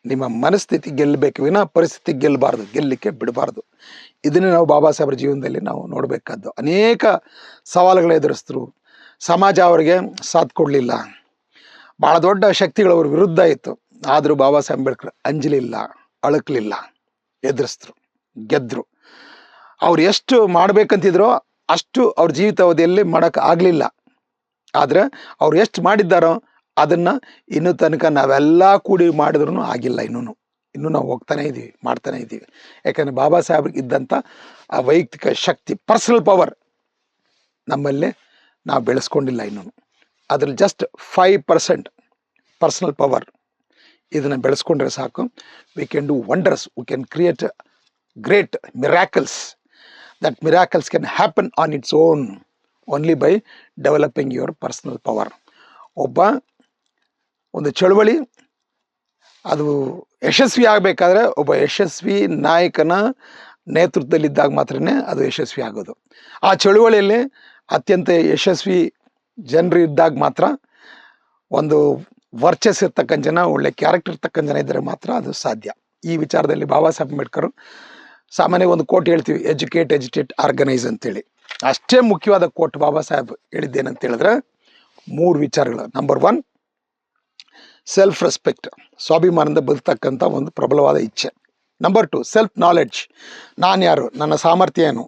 ನಿಮ್ಮ ಮನಸ್ಥಿತಿ ಗೆಲ್ಲಬೇಕು ವಿನ ಪರಿಸ್ಥಿತಿ ಗೆಲ್ಲಬಾರ್ದು, ಗೆಲ್ಲಲಿಕ್ಕೆ ಬಿಡಬಾರ್ದು. ಇದನ್ನೇ ನಾವು ಬಾಬಾ ಸಾಹೇಬ್ರ ಜೀವನದಲ್ಲಿ ನಾವು ನೋಡಬೇಕಾದ್ದು. ಅನೇಕ ಸವಾಲುಗಳು ಎದುರಿಸಿದ್ರು, ಸಮಾಜ ಅವರಿಗೆ ಸಾಥ್ ಕೊಡಲಿಲ್ಲ, ಭಾಳ ದೊಡ್ಡ ಶಕ್ತಿಗಳು ಅವ್ರ ವಿರುದ್ಧ ಇತ್ತು. ಆದರೂ ಬಾಬಾ ಸಾಹೇಬ್ ಅಂಬೇಡ್ಕರ್ ಅಂಜಲಿಲ್ಲ, ಅಳಕಲಿಲ್ಲ, ಎದುರಿಸಿದ್ರು, ಗೆದ್ದರು. ಅವ್ರು ಎಷ್ಟು ಮಾಡಬೇಕಂತಿದ್ರೋ ಅಷ್ಟು ಅವ್ರ ಜೀವಿತಾವಧಿಯಲ್ಲಿ ಮಾಡೋಕ್ಕೆ ಆಗಲಿಲ್ಲ. ಆದರೆ ಅವ್ರು ಎಷ್ಟು ಮಾಡಿದ್ದಾರೋ ಅದನ್ನು ಇನ್ನೂ ತನಕ ನಾವೆಲ್ಲ ಕೂಡಿ ಮಾಡಿದ್ರೂ ಆಗಿಲ್ಲ. ಇನ್ನೂ ನಾವು ಹೋಗ್ತಾನೆ ಇದ್ದೀವಿ, ಮಾಡ್ತಾನೆ ಇದ್ದೀವಿ. ಯಾಕಂದರೆ ಬಾಬಾ ಸಾಹೇಬ್ರಿಗೆ ಇದ್ದಂಥ ಆ ವೈಯಕ್ತಿಕ ಶಕ್ತಿ, ಪರ್ಸನಲ್ ಪವರ್ ನಮ್ಮಲ್ಲಿ ನಾವು ಬೆಳೆಸ್ಕೊಂಡಿಲ್ಲ ಇನ್ನೂ. ಅದ್ರಲ್ಲಿ ಜಸ್ಟ್ 5% ಪರ್ಸನಲ್ ಪವರ್ ಇದನ್ನು ಬೆಳೆಸ್ಕೊಂಡ್ರೆ ಸಾಕು. We can do wonders, we can create great miracles. That miracles can happen on its own only by developing your personal power. ಒಂದು ಚಳುವಳಿ ಅದು ಯಶಸ್ವಿ ಆಗಬೇಕಾದ್ರೆ ಒಬ್ಬ ಯಶಸ್ವಿ ನಾಯಕನ ನೇತೃತ್ವದಲ್ಲಿದ್ದಾಗ ಮಾತ್ರನೇ ಅದು ಯಶಸ್ವಿ ಆಗೋದು. ಆ ಚಳುವಳಿಯಲ್ಲಿ ಅತ್ಯಂತ ಯಶಸ್ವಿ ಜನರು ಇದ್ದಾಗ ಮಾತ್ರ, ಒಂದು ವರ್ಚಸ್ ಇರ್ತಕ್ಕಂಥ ಜನ, ಒಳ್ಳೆ ಕ್ಯಾರೆಕ್ಟರ್ ಇರ್ತಕ್ಕಂಥ ಜನ ಇದ್ದರೆ ಮಾತ್ರ ಅದು ಸಾಧ್ಯ. ಈ ವಿಚಾರದಲ್ಲಿ ಬಾಬಾ ಸಾಹೇಬ್ ಅಂಬೇಡ್ಕರ್ ಸಾಮಾನ್ಯ ಒಂದು ಕೋಟ್ ಹೇಳ್ತೀವಿ, ಎಜುಕೇಟ್, ಎಜುಟೇಟ್, ಆರ್ಗನೈಸ್ ಅಂತೇಳಿ. ಅಷ್ಟೇ ಮುಖ್ಯವಾದ ಕೋಟ್ ಬಾಬಾ ಸಾಹೇಬ್ ಹೇಳಿದ್ದೇನಂತ ಹೇಳಿದ್ರೆ 3 ವಿಚಾರಗಳು. ನಂಬರ್ 1, ಸೆಲ್ಫ್ ರೆಸ್ಪೆಕ್ಟ್, ಸ್ವಾಭಿಮಾನದಿಂದ ಬದುಕ್ತಕ್ಕಂಥ ಒಂದು ಪ್ರಬಲವಾದ ಇಚ್ಛೆ. ನಂಬರ್ 2, ಸೆಲ್ಫ್ ನಾಲೆಡ್ಜ್, ನಾನು ಯಾರು, ನನ್ನ ಸಾಮರ್ಥ್ಯ ಏನು,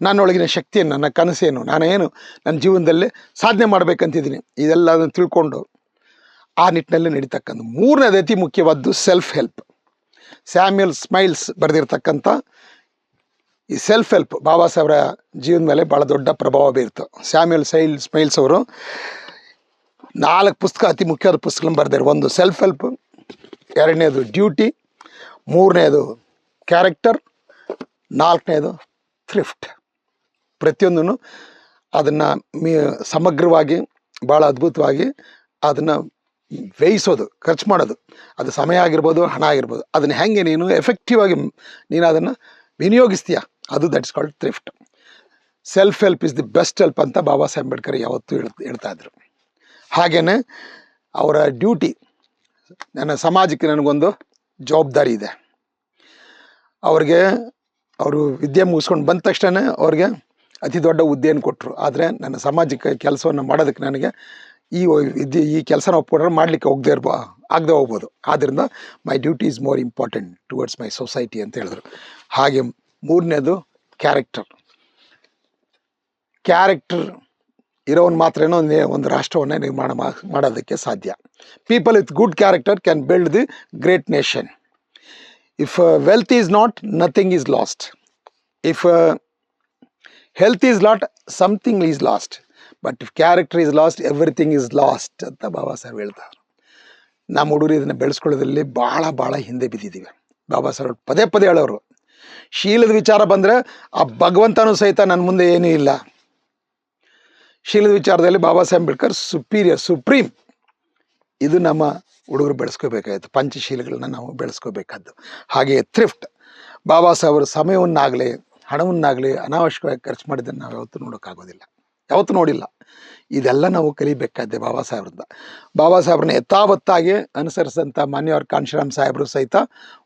ನನ್ನೊಳಗಿನ ಶಕ್ತಿ ಏನು, ನನ್ನ ಕನಸೇನು, ನಾನೇನು ನನ್ನ ಜೀವನದಲ್ಲಿ ಸಾಧನೆ ಮಾಡಬೇಕಂತಿದ್ದೀನಿ, ಇದೆಲ್ಲದನ್ನು ತಿಳ್ಕೊಂಡು ಆ ನಿಟ್ಟಿನಲ್ಲಿ ನಡೀತಕ್ಕಂಥ. 3ನೇದು ಅತಿ ಮುಖ್ಯವಾದ್ದು ಸೆಲ್ಫ್ ಹೆಲ್ಪ್. ಸ್ಯಾಮ್ಯುಯಲ್ ಸ್ಮೈಲ್ಸ್ ಬರೆದಿರ್ತಕ್ಕಂಥ ಈ ಸೆಲ್ಫ್ ಹೆಲ್ಪ್ ಬಾಬಾ ಸಾಹೇಬ್ರ ಜೀವನ ಮೇಲೆ ಭಾಳ ದೊಡ್ಡ ಪ್ರಭಾವ ಬೀರ್ತು. ಸ್ಯಾಮ್ಯುಯಲ್ ಸ್ಮೈಲ್ಸ್ ಅವರು 4 ಪುಸ್ತಕ, ಅತಿ ಮುಖ್ಯವಾದ ಪುಸ್ತಕಗಳನ್ನು ಬರೆದಿರು. 1 ಸೆಲ್ಫ್ ಹೆಲ್ಪ್, 2ನೇದು ಡ್ಯೂಟಿ, 3ನೇದು ಕ್ಯಾರೆಕ್ಟರ್, 4ನೇದು ಥ್ರಿಫ್ಟ್. ಪ್ರತಿಯೊಂದೂ ಅದನ್ನು ಸಮಗ್ರವಾಗಿ ಭಾಳ ಅದ್ಭುತವಾಗಿ ಅದನ್ನು ವ್ಯಯಿಸೋದು, ಖರ್ಚು ಮಾಡೋದು, ಅದು ಸಮಯ ಆಗಿರ್ಬೋದು, ಹಣ ಆಗಿರ್ಬೋದು, ಅದನ್ನು ಹೆಂಗೆ ನೀನು ಎಫೆಕ್ಟಿವ್ ಆಗಿ ನೀನು ಅದನ್ನು ವಿನಿಯೋಗಿಸ್ತೀಯ, ಅದು that's called thrift. Self help is the best help ಅಂತ ಬಾಬಾ ಸಾಹೇಬ್ ಅಂಬೇಡ್ಕರ್ ಯಾವತ್ತೂ ಹೇಳ್ತಾ ಇದ್ರು. ಹಾಗೆಯೇ ಅವರ ಡ್ಯೂಟಿ, ನನ್ನ ಸಮಾಜಕ್ಕೆ ನನಗೊಂದು ಜವಾಬ್ದಾರಿ ಇದೆ. ಅವರು ವಿದ್ಯೆ ಮುಗಿಸ್ಕೊಂಡು ಬಂದ ತಕ್ಷಣ ಅವ್ರಿಗೆ ಅತಿ ದೊಡ್ಡ ಹುದ್ದೆಯನ್ನು ಕೊಟ್ಟರು. ಆದರೆ ನನ್ನ ಸಮಾಜಕ್ಕೆ ಕೆಲಸವನ್ನು ಮಾಡೋದಕ್ಕೆ ನನಗೆ ಈ ಕೆಲಸನ ಒಪ್ಕೊಂಡ್ರೆ ಮಾಡಲಿಕ್ಕೆ ಆಗದೆ ಹೋಗ್ಬೋದು. ಆದ್ದರಿಂದ my duty is more important towards my society ಅಂತ ಹೇಳಿದ್ರು. ಹಾಗೆ 3ನೇದು ಕ್ಯಾರೆಕ್ಟರ್ ಇರೋನು ಮಾತ್ರನೋ ಒಂದು ರಾಷ್ಟ್ರವನ್ನೇ ನಿರ್ಮಾಣ ಮಾಡೋದಕ್ಕೆ ಸಾಧ್ಯ. People with good character can build the great nation. If wealth is not, nothing is last. If health is lot, something is last. But if character is last, everything is last ಅಂತ ಬಾಬಾ ಸಾಹೇಬ್ ಹೇಳ್ತಾರೆ. ನಮ್ಮ ಹುಡುಗರು ಇದನ್ನು ಬೆಳೆಸ್ಕೊಳ್ಳೋದ್ರಲ್ಲಿ ಭಾಳ ಹಿಂದೆ ಬಿದ್ದಿದ್ದೀವಿ. ಬಾಬಾ ಸಾಹೇಬ್ ಪದೇ ಹೇಳೋರು, ಶೀಲದ ವಿಚಾರ ಬಂದರೆ ಆ ಭಗವಂತನೂ ಸಹಿತ ನನ್ನ ಮುಂದೆ ಏನೂ ಇಲ್ಲ. ಶೀಲದ ವಿಚಾರದಲ್ಲಿ ಬಾಬಾ ಸಾಹೇಬ್ ಅಂಬೇಡ್ಕರ್ ಸುಪ್ರೀಂ. ಇದು ನಮ್ಮ ಹುಡುಗರು ಬೆಳೆಸ್ಕೋಬೇಕಾಯ್ತು, ಪಂಚಶೀಲಗಳನ್ನ ನಾವು ಬೆಳೆಸ್ಕೋಬೇಕಾದ್ದು. ಹಾಗೆಯೇ ಥ್ರಿಫ್ಟ್, ಬಾಬಾ ಸಾಹೇಬರು ಸಮಯವನ್ನಾಗಲಿ ಹಣವನ್ನಾಗಲಿ ಅನಾವಶ್ಯಕವಾಗಿ ಖರ್ಚು ಮಾಡಿದ್ದನ್ನು ನಾವು ಯಾವತ್ತೂ ನೋಡೋಕ್ಕಾಗೋದಿಲ್ಲ, ಯಾವತ್ತೂ ನೋಡಿಲ್ಲ. ಇದೆಲ್ಲ ನಾವು ಕಲಿಬೇಕಾದ್ದೆ ಬಾಬಾ ಸಾಹೇಬ್ರಿಂದ. ಬಾಬಾ ಸಾಹೇಬ್ರನ್ನ ಯಥಾವತ್ತಾಗಿ ಅನುಸರಿಸಿದಂಥ ಮಾನ್ಯವ್ರ ಕಾಂಶಿರಾಮ್ ಸಾಹೇಬರು ಸಹಿತ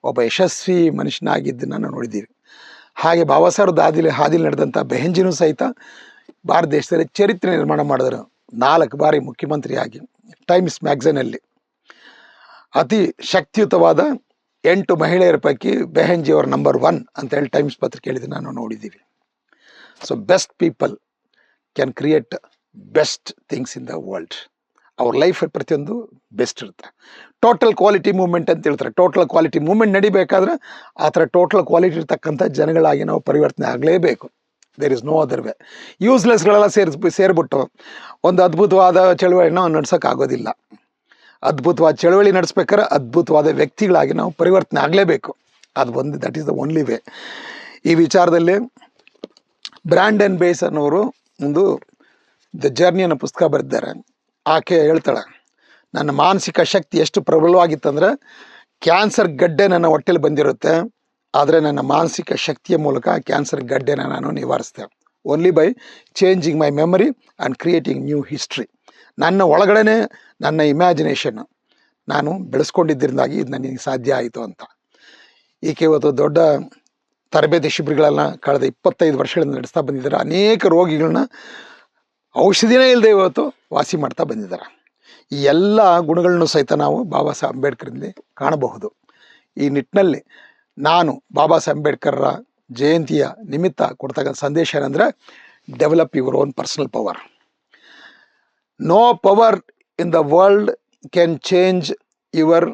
ಒಬ್ಬ ಯಶಸ್ವಿ ಮನುಷ್ಯನಾಗಿದ್ದನ್ನು ನಾವು ನೋಡಿದ್ದೀವಿ. ಹಾಗೆ ಬಾಬಾ ಸಾಹೇಬ್ರ ಹಾದಿಲಿ ನಡೆದಂಥ ಬೆಹೆಂಜಿನೂ ಸಹಿತ ಭಾರತ ದೇಶದಲ್ಲಿ ಚರಿತ್ರೆ ನಿರ್ಮಾಣ ಮಾಡಿದರು. 4 ಬಾರಿ ಮುಖ್ಯಮಂತ್ರಿಯಾಗಿ ಟೈಮ್ಸ್ ಮ್ಯಾಗ್ಝಿನಲ್ಲಿ ಅತಿ ಶಕ್ತಿಯುತವಾದ 8 ಮಹಿಳೆಯರ ಪೈಕಿ ಬೆಹೆಂಜಿಯವರು ನಂಬರ್ 1 ಅಂತ ಹೇಳಿ ಟೈಮ್ಸ್ ಪತ್ರಿಕೆ ಹೇಳಿದ್ದನ್ನು ನಾವು ನೋಡಿದ್ದೀವಿ. So best people can create best things in the world. ಅವ್ರ ಲೈಫಲ್ಲಿ ಪ್ರತಿಯೊಂದು ಬೆಸ್ಟ್ ಇರುತ್ತೆ. ಟೋಟಲ್ ಕ್ವಾಲಿಟಿ ಮೂವ್ಮೆಂಟ್ ಅಂತ ಹೇಳ್ತಾರೆ. ಟೋಟಲ್ ಕ್ವಾಲಿಟಿ ಮೂವ್ಮೆಂಟ್ ನಡಿಬೇಕಾದ್ರೆ ಆ ಥರ ಟೋಟಲ್ ಕ್ವಾಲಿಟಿ ಇರ್ತಕ್ಕಂಥ ಜನಗಳಾಗಿ ನಾವು ಪರಿವರ್ತನೆ ಆಗಲೇಬೇಕು. There is no other way. ಯೂಸ್ಲೆಸ್ಗಳೆಲ್ಲ ಸೇರಿಬಿಟ್ಟು ಒಂದು ಅದ್ಭುತವಾದ ಚಳವಳಿನ ನಡೆಸೋಕ್ಕಾಗೋದಿಲ್ಲ. ಅದ್ಭುತವಾದ ಚಳವಳಿ ನಡೆಸ್ಬೇಕಾದ್ರೆ ಅದ್ಭುತವಾದ ವ್ಯಕ್ತಿಗಳಾಗಿ ನಾವು ಪರಿವರ್ತನೆ ಆಗಲೇಬೇಕು. That is the only way. ಈ ವಿಚಾರದಲ್ಲಿ ಬ್ರ್ಯಾಂಡನ್ ಬೇಸ್ ಅನ್ನೋರು ಒಂದು ದ ಜರ್ನಿ ಅನ್ನೋ ಪುಸ್ತಕ ಬರೆದಿದ್ದಾರೆ. ಆಕೆ ಹೇಳ್ತಾಳೆ, ನನ್ನ ಮಾನಸಿಕ ಶಕ್ತಿ ಎಷ್ಟು ಪ್ರಬಲವಾಗಿತ್ತಂದರೆ ಕ್ಯಾನ್ಸರ್ ಗಡ್ಡೆ ನನ್ನ ಹೊಟ್ಟೆಲಿ ಬಂದಿರುತ್ತೆ, ಆದರೆ ನನ್ನ ಮಾನಸಿಕ ಶಕ್ತಿಯ ಮೂಲಕ ಕ್ಯಾನ್ಸರ್ ಗಡ್ಡೆನ ನಾನು ನಿವಾರಿಸ್ತೆ. Only by changing my memory and creating new history. ನನ್ನ ಒಳಗಡೆ ನನ್ನ ಇಮ್ಯಾಜಿನೇಷನ್ ನಾನು ಬೆಳೆಸ್ಕೊಂಡಿದ್ದರಿಂದಾಗಿ ಇದು ನನಗೆ ಸಾಧ್ಯ ಆಯಿತು ಅಂತ. ಈಕೆ ಇವತ್ತು ದೊಡ್ಡ ತರಬೇತಿ ಶಿಬಿರಗಳನ್ನ ಕಳೆದ 25 ವರ್ಷಗಳಿಂದ ನಡೆಸ್ತಾ ಬಂದಿದ್ದಾರೆ. ಅನೇಕ ರೋಗಿಗಳನ್ನ ಔಷಧಿನೇ ಇಲ್ಲದೆ ಇವತ್ತು ವಾಸಿ ಮಾಡ್ತಾ ಬಂದಿದ್ದಾರೆ. ಈ ಎಲ್ಲ ಗುಣಗಳನ್ನು ಸಹಿತ ನಾವು ಬಾಬಾ ಸಾಹೇಬ್ ಅಂಬೇಡ್ಕರ್ನಲ್ಲಿ ಕಾಣಬಹುದು. ಈ ನಿಟ್ಟಿನಲ್ಲಿ ನಾನು ಬಾಬಾ ಸಾಹೇಬ್ ಅಂಬೇಡ್ಕರ್ರ ಜಯಂತಿಯ ನಿಮಿತ್ತ ಕೊಡ್ತಕ್ಕಂಥ ಸಂದೇಶ ಏನಂದರೆ, develop your own personal power. No power in the world can change your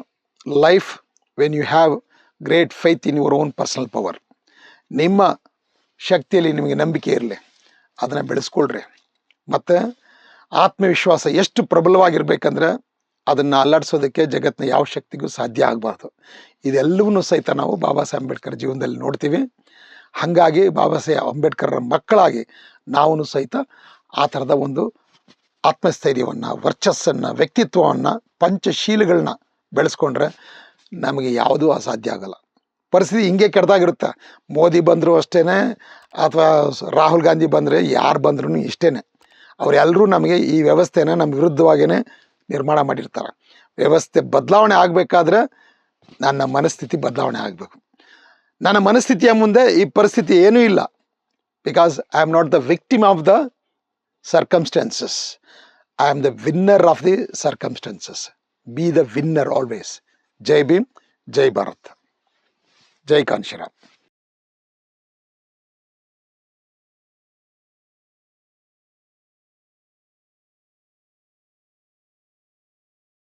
life when you have great faith in your own personal power. ನಿಮ್ಮ ಶಕ್ತಿಯಲ್ಲಿ ನಿಮಗೆ ನಂಬಿಕೆ ಇರಲಿ, ಅದನ್ನು ಬೆಳೆಸ್ಕೊಳ್ರಿ. ಮತ್ತು ಆತ್ಮವಿಶ್ವಾಸ ಎಷ್ಟು ಪ್ರಬಲವಾಗಿರ್ಬೇಕಂದ್ರೆ ಅದನ್ನು ಅಲ್ಲಾಡಿಸೋದಕ್ಕೆ ಜಗತ್ತಿನ ಯಾವ ಶಕ್ತಿಗೂ ಸಾಧ್ಯ ಆಗಬಾರ್ದು. ಇದೆಲ್ಲವನ್ನೂ ಸಹಿತ ನಾವು ಬಾಬಾ ಸಾಹೇಬ್ ಅಂಬೇಡ್ಕರ್ ಜೀವನದಲ್ಲಿ ನೋಡ್ತೀವಿ. ಹಾಗಾಗಿ ಬಾಬಾ ಸಾಹೇಬ್ ಅಂಬೇಡ್ಕರ್ರ ಮಕ್ಕಳಾಗಿ ನಾವು ಸಹಿತ ಆ ಥರದ ಒಂದು ಆತ್ಮಸ್ಥೈರ್ಯವನ್ನು, ವರ್ಚಸ್ಸನ್ನು, ವ್ಯಕ್ತಿತ್ವವನ್ನು, ಪಂಚಶೀಲಗಳನ್ನ ಬೆಳೆಸ್ಕೊಂಡ್ರೆ ನಮಗೆ ಯಾವುದೂ ಅಸಾಧ್ಯ ಆಗಲ್ಲ. ಪರಿಸ್ಥಿತಿ ಹಿಂಗೆ ಕೆಟ್ಟದಾಗಿರುತ್ತೆ. ಮೋದಿ ಬಂದರೂ ಅಷ್ಟೇ, ಅಥವಾ ರಾಹುಲ್ ಗಾಂಧಿ ಬಂದರೆ, ಯಾರು ಬಂದ್ರೂ ಇಷ್ಟೇ. ಅವರೆಲ್ಲರೂ ನಮಗೆ ಈ ವ್ಯವಸ್ಥೆನ ನಮ್ಮ ವಿರುದ್ಧವಾಗಿಯೇ ನಿರ್ಮಾಣ ಮಾಡಿರ್ತಾರೆ. ವ್ಯವಸ್ಥೆ ಬದಲಾವಣೆ ಆಗಬೇಕಾದ್ರೆ ನನ್ನ ಮನಸ್ಥಿತಿ ಬದಲಾವಣೆ ಆಗಬೇಕು. ನನ್ನ ಮನಸ್ಥಿತಿಯ ಮುಂದೆ ಈ ಪರಿಸ್ಥಿತಿ ಏನೂ ಇಲ್ಲ. Because I am not the victim of the circumstances, I am the winner of the circumstances. Be the winner always. ಜೈ ಭೀಮ್, ಜೈ ಭಾರತ್, ಜೈ ಕಾಂಶಿರಾಮ್.